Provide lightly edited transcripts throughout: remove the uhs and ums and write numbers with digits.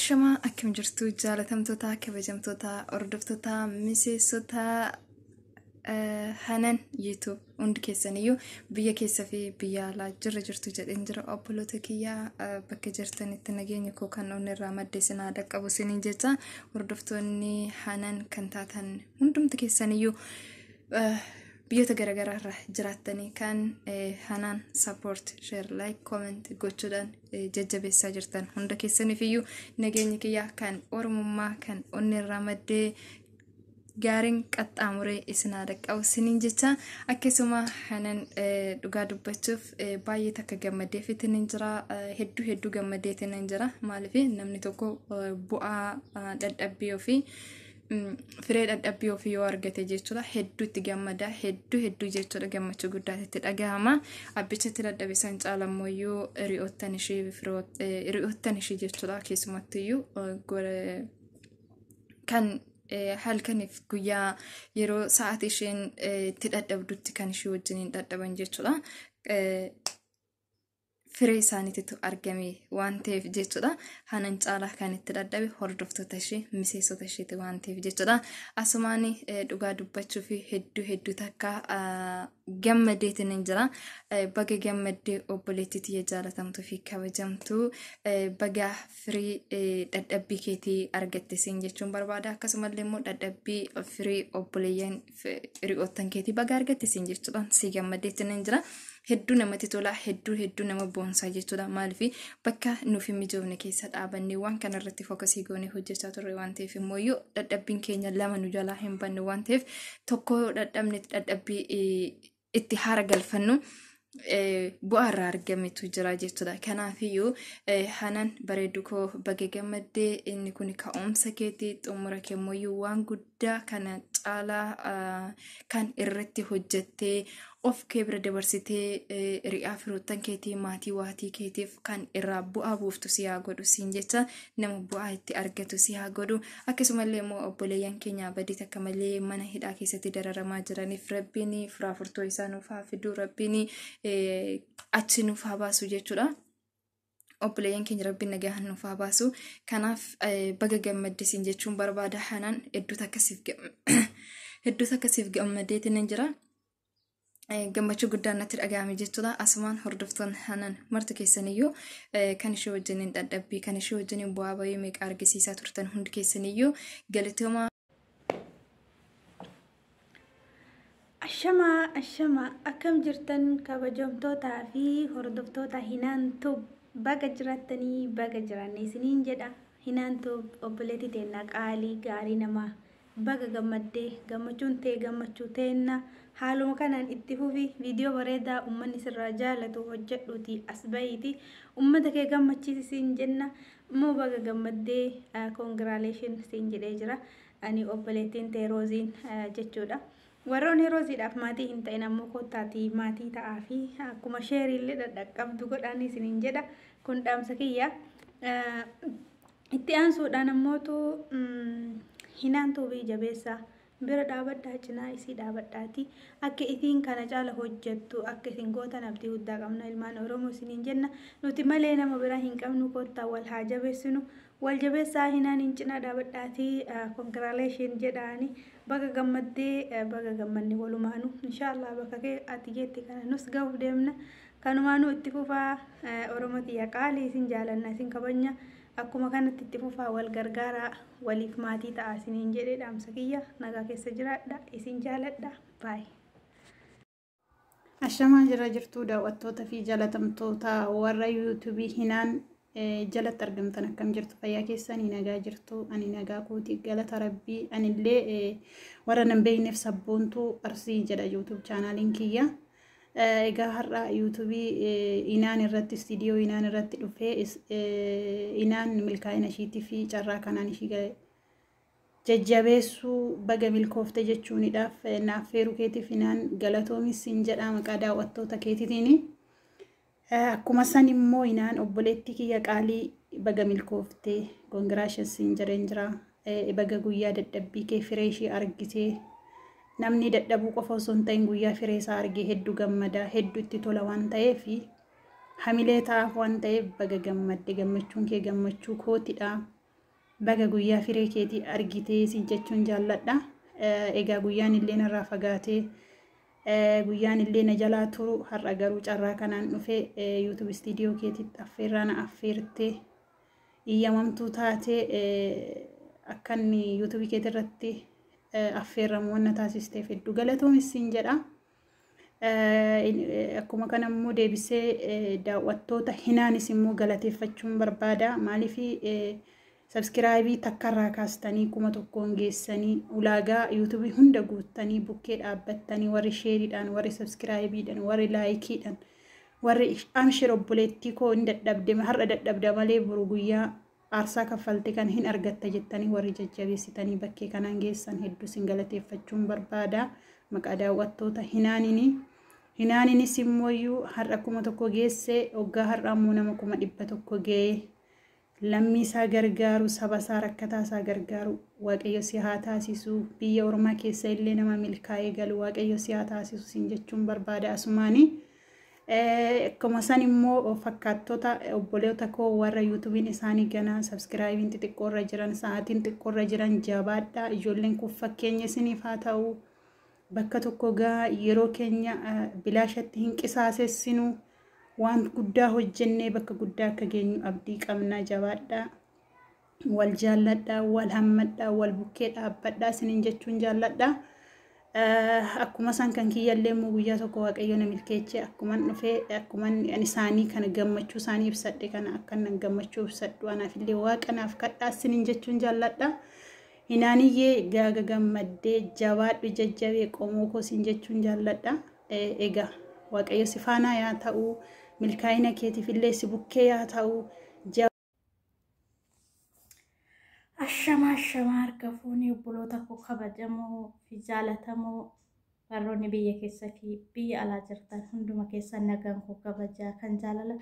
Ashama akkam jirtu jaalatamtoota kabajamtoota hordoftoota miseessota hanan YouTube hundi keessaniyyuu biyya keessa fi biyya alaa jirtu jedheen jira obboloota kiyyaa bakka jirtanitti nageenya koo kan onni irraa madde sinaa dhaqqabu siniin jecha hordoftoonni hanan kan taatan hundumti keessaniyyuu biyyoota garaagaraa irra jiraatanii kan hanan support share like comment gochuudhaan jajjabeessaa jirtan hunda keessaniifiyyuu nageenya kiyyaa kan oromummaa kan onni irraa maddee gaariin qaxxaamuree isinaa dhaqqabu siniin jecha akkasuma hanan dhugaa dubbachuuf baay'ee takka gammadee fitinin jira hedduu gammadee tinin jira maaliif namni tokko bu'aa dadhabbii ofii firee dadhabbii ofii yoo argate jechuudha hedduutti gammada hedduu jechuudha gammachuu guddaatti dhagahama abbichatti dadhabe san caalammoo ri'oottan ishee jechuudha keessumattuu kan halkaniif guyyaa yeroo sa'aatii isheen itti dadhabdutti kan ishee wajjiniin dadhaban jechuudha firee isaaniitu argame waan ta'eef jechuudha hanan caalaa kan itti dadhabe hordoftoota ishee miseessota isheeti waan ta'eef jechuudha asumaan dhugaa dubbachuu fi hedduu takka gammadeetiin hin jira baga gammadee obboleettii jaalatamtuu fi kabajamtuu baga firee dadhabbii keetii argatte siin jechuun barbaada akkasumallee immoo dadhabbii firee obboleeyyan ri'oottan keetii baga argatte siin jechuudhaan si gammadeetiin hin jira hedduu namatti tola hedduu nama boonsaa jechuudha maaliif bakka nuuf mijoofne keessa dhaabannee waan kana irratti fokusii goonee hojjechaa turre waan ta'eef immoo dadhabbiin keenya lama nu jalaa hin banne waan ta'eef tokko dadhabne dadhabbii itti haara galfannu bu'aa irraa argametu jira jechuudha kanaafiyyuu hanan bareedu koo baga gammaddee inni kun ka'umsa keetii xumura keemmoo waan guddaa kana caalaa kan irratti hojjettee of kee bira dabarsitee ri'aa firoottan keetii maatii waatii keetiif kan irraa bu'aa buuftu si haa godhu siin jecha nama bu'aa itti argatu si haa godhu akkasumallee immoo obboleeyyan keenya badii takka malee mana hidhaa keessatti dararamaa jiraniif rabbiin furaafurtoo isaa nuuf haa fiduu rabbiin achi nuuf haa baasu jechuudha obboleeyyan keenya rabbiin nagaa nuuf haa baasu kanaaf baga gammaddisiin jechuun barbaada hanan hedduu takkasiif gammadeetiin hin jira gammachuu guddaan natti dhagahame jechuudha asumaan hordoftoonni hanan marti keessaniyyuu kan ishee wajjiniin dadhabbii kan ishee wajjiniin bu'aa bayii meeqa argisiisaa turtan hundi keessaniyyuu galatooma Ashama akkam jirtan kabajamtootaa fi hordoftoota Hinaantuu baga jiraatanii baga jiraanne isiniin jedha Hinaantuu obboleettii teennaa qaalii gaarii namaa baga gammaddee gammachuun ta'e gammachuu ta'enna haaluma kanaan itti fufi viidiyoo bareedaa uummanni sirraa jaalatu hojjedhuuti as bahiiti uummata kee gammachiisiin jenna immoo baga gammaddee congratulations siin jedhee jira ani obboleettiin ta'e Rooziin jechuudha warroonni Rooziidhaaf maatii hin ta'in ammoo kottaatii maatii ta'aa fi akkuma sheeriillee dhaqqabdu godhaan isiniin jedha kun dhaamsa kiyya itti aansuudhaan ammootu Hinaantuu fi jabeessaa bira dhaabadhaa cinaa isii dhaabadhaati akka itiin kana caala hojjettu akka isin gootan abdii guddaa qabna ilmaan Oromoo isiniin jenna nuti malee nama biraa hin qabnu kottaa wal haa jabeessinu wal jabeessaa Hinaan hin cinaa dhaabadhaati congratulations jedhaani baga gammaddee baga gammanni walumaanu inshallah bakka kee ati jetti kana nus gahuuf deemna kanumaanu itti fufaa Oromootii qaalii isin jaalanna isin kabajna akkuma kanatti itti fufaa wal gargaaraa waliif maatii ta'aa isiniin jedhee dhaamsa kiyya nagaa keessa jiraadha isin jaaladha baay Ashamaa jirtu daawwattoota fi jaalatamtoota warra YouTube Hinaan jalatti argamtan akkam jirtu fayyaa keessanii nagaa jirtu ani nagaa kooti galata rabbii anillee warra nan beekneef sabboontuu Arsii jedha YouTube chaanaaliin kiyya egaa har'a YouTube Hinaan irratti studio Hinaan irratti dhufee Hinaan milkaa'ina ishiitii fi carraa kanaan ishii jajjabeessuu baga milkoofte jechuunidhaaf naaf feeruu keetiif Hinaan galatoomis siin jedha maqaa daawwattoota keetiitiin akkuma san immoo Hinaan obboleettii kiyya qaalii baga milkoofte congratulations siin jedheen jira baga guyyaa dadhabbii kee firee ishii argitee namni dadhabuu qofa osoo hin ta'in guyyaa firee isaa argee hedduu gammada hedduu itti tola waan ta'eef hamilee taa'aaf waan ta'eef baga gammadde gammachuun kee gammachuu kootidha baga guyyaa firee keetii argitee si jechuun jaalladha. Egaa guyyaan illee narraa fagaatee guyyaan illee na jalaa turu har'a garuu carraa kanaan dhufee YouTube studio keetitti affeerraa na affeertee iyyamamtuu taatee akka inni YouTube keetii irratti affeerramu waan na taasisteef hedduu galatoomissiin jedha. Akkuma kana immoo deebisee daawwattoota hinaanis immoo galateeffachuun barbaada. Maaliif subscribe takkarraa kaastanii kuma tokkoon geessanii ulaagaa YouTube hunda guuttanii bukkee dhaabbattanii warri sheeriidhaan warri subscribeidhaan warri laayikiidhaan warri amshir obboleettii koo hin dadhabde har'a dadhabda malee buru guyyaa aarsaa kaffalte kan hin argatta jettanii warri jajjabeessitanii bakkee kanaan geessan hedduu sin galateeffachuun barbaada. Maqaa daawwattoota hinaaninis immoo har'a kuma tokko geesse waggaa har'a ammoo nama 100 ga'ee lammii isaa gargaaru saba isaa rakkataa isaa gargaaru waaqayyo si haa taasisu. Biyya ormaa keessa illee nama milkaa'ee galu waaqayyo si haa taasisu sin jechuun barbaada. Asumaanii akkuma san immoo fakkaattota obboleota koo warra YouTubein isaanii ganaa subscribein xixiqqoorra jiran sa'aatiin xiqqoorra jiran jabaadha. Ijoolleen kun fakkeenya isiniif haa ta'u. Bakka tokko gaa yeroo keenya bilaashatti hin qisaasessinu waan guddaa hojjennee bakka guddaa akka geenyu abdii qabna. Jabaadha, wal jaalladha, wal hammadha, wal bukkee dhaabbadha isiniin jechuun jaalladha. Akkuma san kan kiyyallee immoo guyyaa tokko waaqayyo na milkeeche akkuman dhufee akkuman isaanii kana gammachuu isaanii ibsadhe kana akkan gammachuu ibsadhu anaaf illee waaqanaaf kadhaa isiniin jechuun jaalladha. Hinaaniyyee gaaga gammaddee jabaadhu jajjabee qomoo koo sin jechuun jaalladha. Egaa waaqayyo si faana yaa ta'u milkaa'ina keetiif illee si bukkee yaa ta'u. Ashama harka fuunii obboloota koo kabajamoo fi jaalatamoo warroonni biyya keessa fi biyya alaa jirtan hunduma keessan nagaan koo kabajaa kan jaalala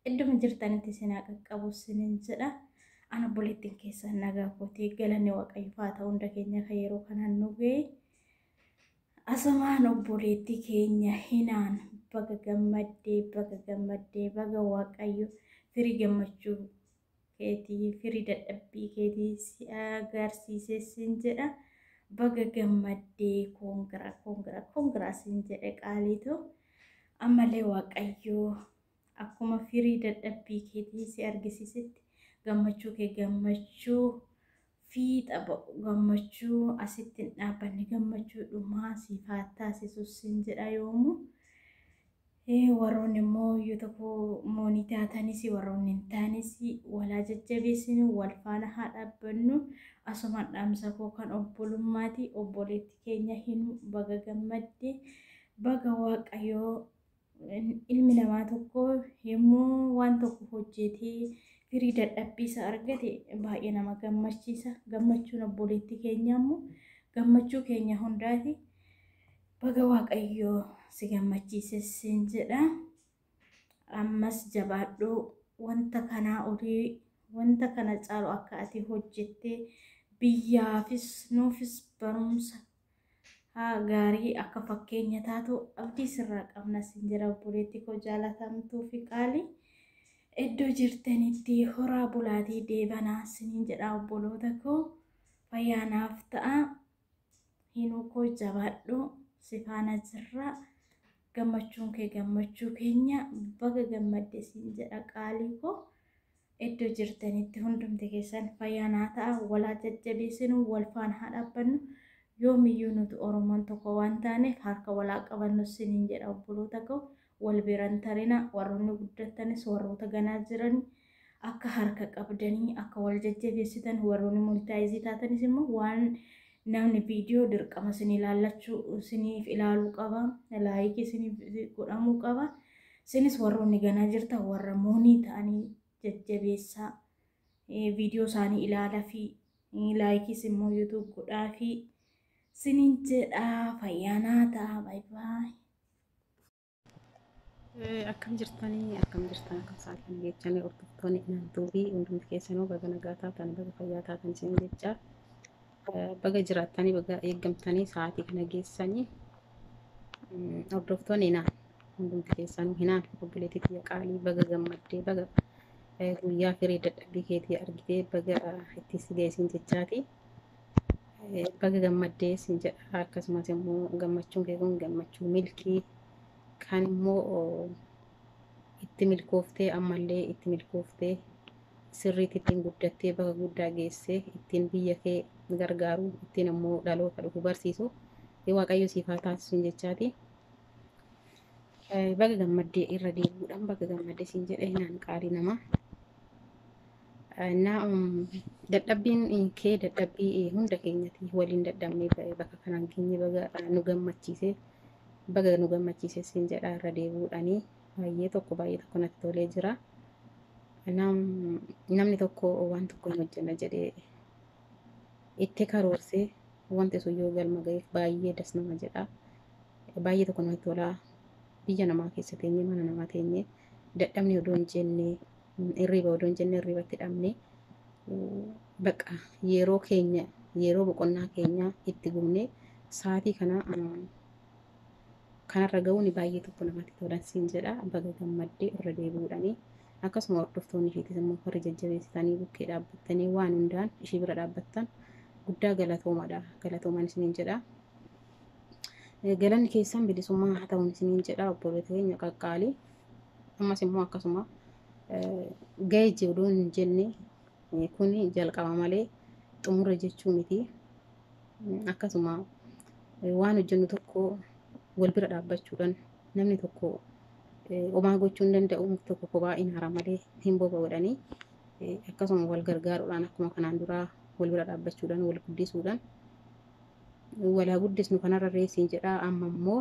idduma jirtanitti isin haa qaqqabu isiniin jedha. Ana obboleettiin keessan nagaa kootee galanni waaqayyoof haa ta'u hunda keenya kan yeroo kanaan nu ga'e. Asumaan obboleettii keenya hinaan baga gammaddee baga waaqayyo firii gammachuu keetii firii dadhabbii keetii si agarsiisee sin jedha. Baga gammaddee koongiraa sin jedhe qaaliitu ammallee waaqayyo akkuma firii dadhabbii keetii si argisiisetti gammachuu kee gammachuu fiixa ba'u gammachuu asitti hin dhaabbanne gammachuu dhumaa siif haa taasisu sin jedha yoomuu. Warroonni immoo yoo tokko moonii taatanis warroonni hin taanis walaa jajjabeessinu wal faana haa dhaabbannu. Asumaan dhaamsa koo kan obbolummaati. Obboleetti keenya hinu baga gammadde baga waaqayyoo ilmi namaa tokko yommuu waan tokko hojjetee firii dadhabbii isa argate baay'ee nama gammachiisa. Gammachuun obboleetti keenya immoo gammachuu keenya hundaati. Baga waaqayyoo si gammachiise sin jedha. Ammas jabaadhu wanta kanaa olii wanta kana caalu akka ati hojjettee biyyaafis nuufis barumsa gaarii akka fakkeenya taatu abdii sirraa qabna sin jedha obboleetti koo jaalatamtuu fi qaalii. Iddoo jirtanitti horaa bulaatii deebanaa sin jedha obboloota koo fayyaanaaf ta'a. Hinuu koo jabaadhu si faana jirra. Gammachuun kee gammachuu keenya baga gammadde sin jedha qaalii koo. Iddoo jirtanitti hundumti keessan fayyaanaa ta'a. Walaa jajjabeessinu wal faana haa dhaabbannu. Yoomiyyuu nuti Oromoon tokko waan taaneef harka walaa qabannu sin jedha obboloota koo. Wal biran tarina warroonni guddatanis warroota ganaa jiran akka harka qabdanii akka wal jajjabeessitan warroonni monitaayizii taatanis immoo waan namni viidiyoo dirqama sin ilaallachuu siniif ilaaluu qaba. Laayikii siniif godhamuu qaba. Sinis warroonni ganaa jirtan warra moonii ta'anii jajjabeessaa viidiyoo isaanii ilaalaa fi laayikiis immoo YouTube godhaa fi sinin jedha fayyaanaa ta'a. Bye bye. Akkam jirtanii akkam sa'aatiin jechaan hordoftoonni inaantuu fi hundumti keessanuu baga nagaa taatan baga fayyaa taatan isin jechaa baga jiraattanii baga eeggamtanii sa'aatii kana geessanii hordoftoonni inaan hundumti keessanuu hinaan obboleettii qaalii baga gammaddee baga guyyaa firii dadhabbii keetii argitee baga itti si geessin jechaati. Baga gammaddee sin jedha. Akkasumas immoo gammachuun kee kun gammachuu milkii kan immoo itti milkooftee ammallee itti milkooftee sirriitti ittiin guddattee baga guddaa geessee ittiin biyya kee gargaaru ittiin immoo dhaloota dhufu barsiisu waaqayyo siif haa taasisu jechaati. Baga gammaddee irra deebi'uudhaan baga gammaddee siin jedhe naan qaalii nama. Dadhabbiin kee dadhabbii hunda keenyati waliin dadhabnee bakka kanaan geenye baga nu gammachiise siin jedha irra deebi'uudhaanii baay'ee tokko natti tolee jira. Namni tokko waan tokko hin hojjenna jedhee itti karoorsee wanti sun yoo galma ga'eef baay'ee das nama jedha. Baay'ee tokko namatti tolaa. Biyya namaa keessa teenyee mana namaa teenyee dadhabni odoo hin jenne hirribatti dhabne bakka yeroo boqonnaa keenya itti gubnee sa'aatii kanarra ga'uun baay'ee tokko namatti tolan siin jedha. Baga gammaddee irra deebi'uudhaanii akkasuma hordoftoonni isheetis immoo warri jajjabeessitanii bukkee dhaabbattanii waan hundaan ishii bira dhaabbattan guddaa galatoomaan isiniin jedha. Galanni keessan bilisummaa haa ta'uun isiniin jedha obboleettii keenya qaqqaalii. Ammas immoo akkasuma ga'ee jedhuu hin jenne kun jalqaba malee xumura jechuu miti. Akkasuma waan hojjennu tokko wal bira dhaabbachuudhaan namni tokko homaa gochuu hin danda'u tokko kophaa hin hara malee hin boba'uudhaanii akkasuma wal gargaaruudhaan akkuma kanaan duraa wal bira dhaabbachuudhaan wal guddisuudhaan walaa guddisnu kanarra reessiin jedha. Amma immoo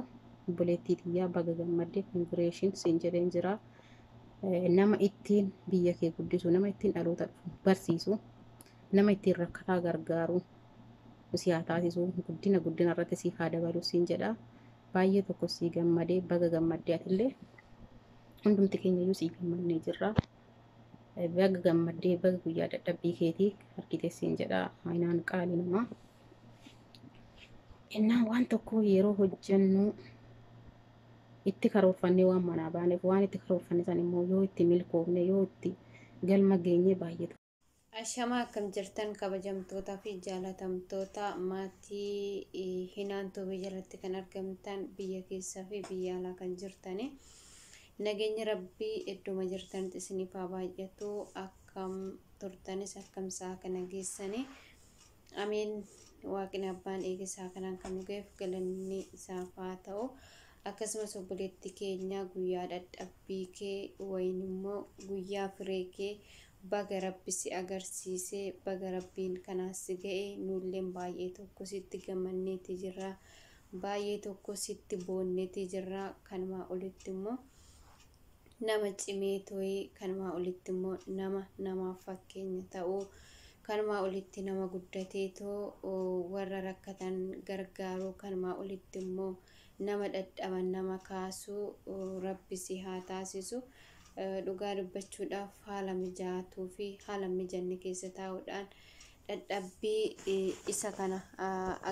obboleettii xiyyaa baga gammaddee kongireeshin siin jedheen jira. Nama ittiin biyya kee guddisu, nama ittiin dhaloota barsiisu, nama ittiin rakkataa gargaaru si haa taasisu. Guddina irratti siif haa dabalu siin jedha. Baay'ee tokko sii gammadee baga gammaddee atillee hundumti keenya iyyuu sii gammannee jirra. Baga gammaddee baga guyyaa dadhabbii keetii argite siin jedha. Aynaan qaalii namaa. Innaan waan tokko yeroo hojjennu itti karoorfannee waan manaa baaneef waan itti karoorfanne san immoo yoo itti milkoofne yoo itti galma geenye baay'eetu. Ashamaa akkam jirtan kabajamtootaa fi jaalatamtoota maatii Hinaan Tuubii jalatti kan argamtan biyya keessaa fi biyya alaa kan jirtani. Nageenyi Rabbii idduma jirtanitti isiniif haa baay'atu. Akkam turtanis akkam sa'a kana geessani. Amiin. Waaqni abbaan eegisaa kanaan kan nugeef galanni isaaf haa ta'u. Akkasumas obboleettii keenya guyyaa dadhabbii kee wayin immoo guyyaa firee kee baga Rabbi si agarsiisee baga Rabbiin kanaas si ga'e nulleen baay'ee tokko sitti gammanneeti jirra. Baay'ee tokko sitti boonneeti jirra. Kanumaa olitti immoo nama cimee too'ee kanumaa olitti immoo namaaf fakkeenya ta'uu. Kanumaa olitti nama guddateetoo warra rakkatan gargaaruu kanumaa olitti immoo nama dadhaban nama kaasuu Rabbi si haa taasisu. Dhugaa dubbachuudhaaf haala mijaatuu fi haala mijanne keessa taa'uudhaan dadhabbii isa kana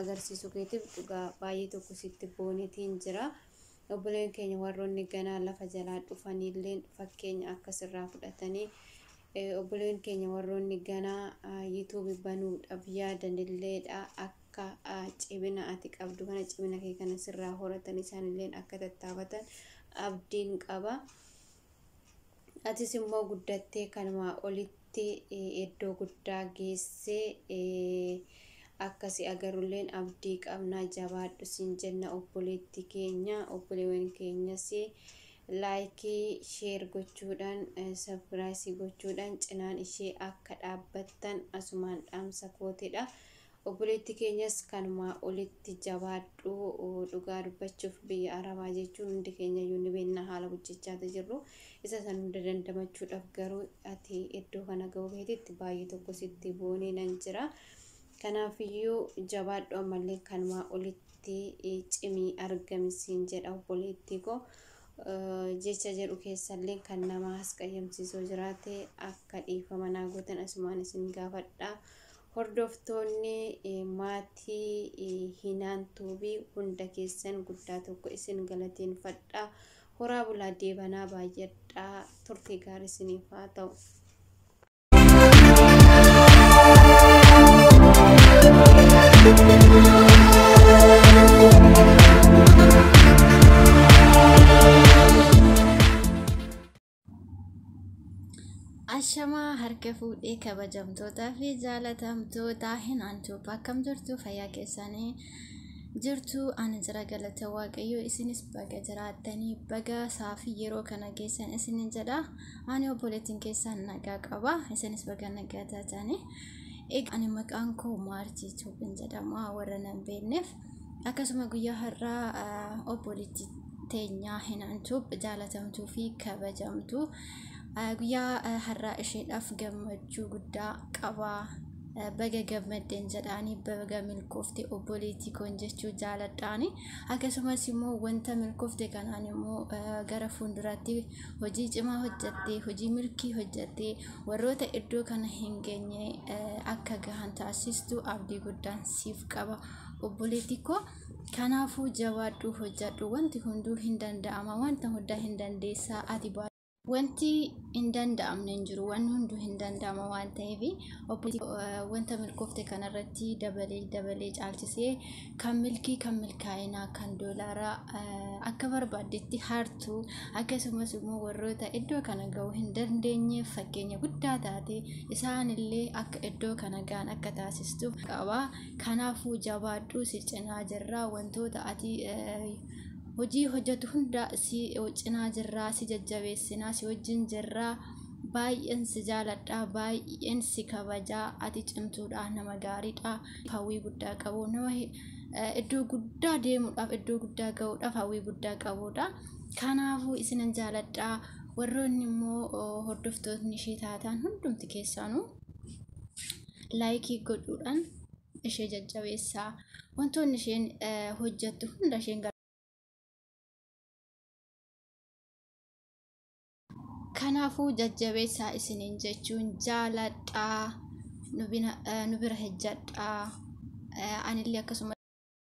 agarsiisu keetiif dhugaa baay'ee tokko sitti boonetiin jira. Obboleen keenya warroonni ganaa lafa jalaa dhufanillee fakkeenya akkasirraa fudhatanii obboleen keenya warroonni ganaa yuutuubii banuudhaaf yaadanilleedha akka cimina ati qabdu kana cimina kee kana sirraa horatan isaanillee akka tattaafatan abdiin qaba. Atis immoo guddattee kanumaa olitti iddoo guddaa geessee akkasi agarulleen abdii qabnaa jabaadhu siin jenna obboleettii keenya. Obboleewwan keenyas laayikii sheer gochuudhaan sabskiraayibii gochuudhaan cinaan ishee akka dhaabbattan asumaan dhaamsa kootidha. Obboleettii keenyas kanumaa olitti jabaadhu. Dhugaa dubbachuuf biyya Arabaa jechuun hundi keenya iyyuu ni beekna haala hojjechaati jirru. Isa san hunda dandamachuudhaaf garuu ati iddoo kana ga'uu keetitti baay'ee tokko sitti boonee nan jira. Kanaafiyyuu jabaadhu ammallee kanumaa olitti cimii argami siin jedha obboleettii koo. Jecha jedhu keessallee kan nama hasqayyamsiisoo jiraate akka dhiifama naa gootan asumaan isin gaafadha. Hordoftoonni maatii Hinaan Tuubii hunda keessan guddaa tokko isin galateeffadha. Horaa bulaa deebanaa baay'adhaa. Turtii gaarii isiniif haa ta'u. harka fuudhee kabajamtootaa fi jaalatamtoota Hinaantub akkam jirtu fayyaa keessanii jirtu ani jira galata waaqayyo isinis baga jiraattanii baga saafii yeroo kana geessan isinin jedha ani obboleettiin keessan nagaa qaba isinis baga nagaa taatanii ani maqaan koo Maartii Tuubin jedhama warra nan beekneef akkasuma guyyaa har'aa obboleettii teenya Hinaantub jaalatamtuu fi kabajamtuu guyyaa har'aa isheedhaaf gammachuu guddaa qaba baga gammaddeen jedhaanii baga milkoofte obboleettii koon jechuu jaaladhaani akkasumas immoo wanta milkoofte kanaan immoo gara fuulduraatti hojii cimaa hojjattee hojii milkii hojjattee warroota iddoo kana hin geenye akka gahan taasistu abdii guddaan siif qaba obboleettii koo kanaafuu jabaadhu hojjadhu wanti hunduu hin danda'ama wanta hundaa hin dandeessaa ati wanti hin danda'amne hin jiru waan hunduu hin danda'ama waan ta'eef wanta milkoofte kanarratti dabalee caalchisee kan milkii kan milkaa'inaa kan doolaaraa akka barbaaddetti hartu akkasumas immoo warroota iddoo kana ga'uu hin dandeenye fakkeenya guddaa taate isaanillee akka iddoo kana ga'an akka taasistu qaba kanaafuu jabaadhu si cinaa jirra wantoota ati hojii hojjetu hunda si cinaa jirraa si jajjabeessinaa si wajjin jirraa baay'een si jaaladha baay'een si kabajaa ati cimtuudha nama gaariidha hawwii guddaa qabu nama iddoo guddaa deemuudhaaf iddoo guddaa ga'uudhaaf hawwii guddaa qabudha kanaafuu isinan jaaladha warroonni immoo hordoftoonni ishee taatan hundumti keessaanuu laayikii godhuudhaan ishee jajjabeessaa wantoonni isheen hojjettu hunda isheen kanaafuu jajjabeessaa isiniin jechuun jaaladhaa nu bira hojjedhaa anillee akkasuma